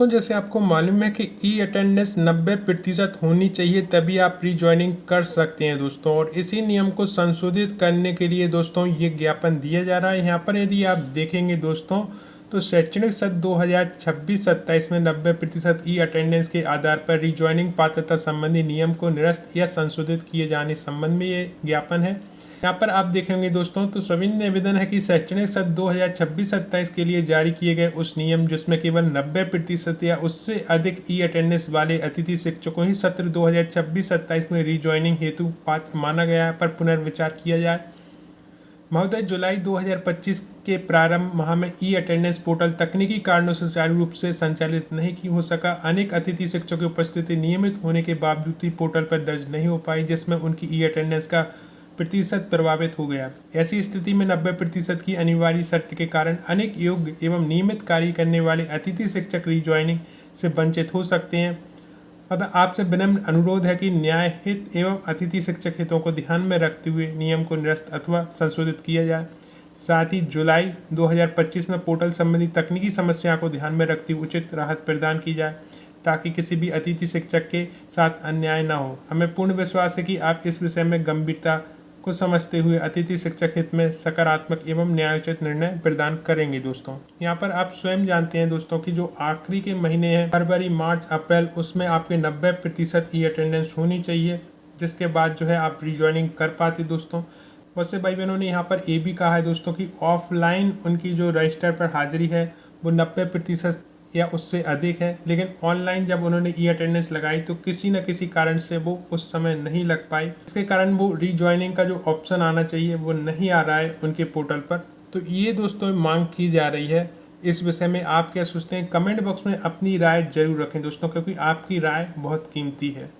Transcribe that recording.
तो जैसे आपको मालूम है कि ई अटेंडेंस 90% होनी चाहिए, तभी आप रीजॉइनिंग कर सकते हैं दोस्तों। और इसी नियम को संशोधित करने के लिए दोस्तों ये ज्ञापन दिया जा रहा है। यहाँ पर यदि आप देखेंगे दोस्तों, तो शैक्षणिक सत्र 2026-27 में 90% ई अटेंडेंस के आधार पर रीजॉइनिंग पात्रता संबंधी नियम को निरस्त या संशोधित किए जाने संबंध में ये ज्ञापन है। यहाँ पर आप देखेंगे दोस्तों, तो सविनय निवेदन है कि शैक्षणिक सत्र 2026-27 के लिए जारी किए गए उस नियम जिसमें केवल 90% या उससे अधिक ई अटेंडेंस वाले अतिथि शिक्षकों ही सत्र 2026-27 में रीजॉइनिंग हेतु पात्र माना गया है, पर पुनर्विचार किया जाए। महोदय, जुलाई 2025 के प्रारंभ माह में ई अटेंडेंस पोर्टल तकनीकी कारणों से सुचारू रूप से संचालित नहीं हो सका। अनेक अतिथि शिक्षकों की उपस्थिति नियमित होने के बावजूद भी पोर्टल पर दर्ज नहीं हो पाई, जिसमें उनकी ई अटेंडेंस का प्रतिशत प्रभावित हो गया। ऐसी स्थिति में 90% की अनिवार्य शर्त के कारण अनेक योग्य एवं नियमित कार्य करने वाले अतिथि शिक्षक रीजॉइनिंग से वंचित हो सकते हैं। अतः आपसे विनम्र अनुरोध है कि न्याय हित एवं अतिथि शिक्षक हितों को ध्यान में रखते हुए नियम को निरस्त अथवा संशोधित किया जाए। साथ ही जुलाई 2025 में पोर्टल संबंधी तकनीकी समस्या को ध्यान में रखते हुए उचित राहत प्रदान की जाए, ताकि किसी भी अतिथि शिक्षक के साथ अन्याय न हो। हमें पूर्ण विश्वास है कि आप इस विषय में गंभीरता को समझते हुए अतिथि शिक्षक हित में सकारात्मक एवं न्यायोचित निर्णय प्रदान करेंगे। दोस्तों, यहाँ पर आप स्वयं जानते हैं दोस्तों कि जो आखिरी के महीने हैं फरवरी, मार्च, अप्रैल, उसमें आपके 90% ई अटेंडेंस होनी चाहिए, जिसके बाद जो है आप रीजॉइनिंग कर पाते दोस्तों। वैसे भाई बहनों ने यहाँ पर ये भी कहा है दोस्तों कि ऑफलाइन उनकी जो रजिस्टर पर हाजिरी है वो 90% या उससे अधिक है, लेकिन ऑनलाइन जब उन्होंने ई अटेंडेंस लगाई तो किसी न किसी कारण से वो उस समय नहीं लग पाई। इसके कारण वो रीजॉइनिंग का जो ऑप्शन आना चाहिए वो नहीं आ रहा है उनके पोर्टल पर। तो ये दोस्तों मांग की जा रही है। इस विषय में आप क्या सोचते हैं? कमेंट बॉक्स में अपनी राय जरूर रखें दोस्तों, क्योंकि आपकी राय बहुत कीमती है।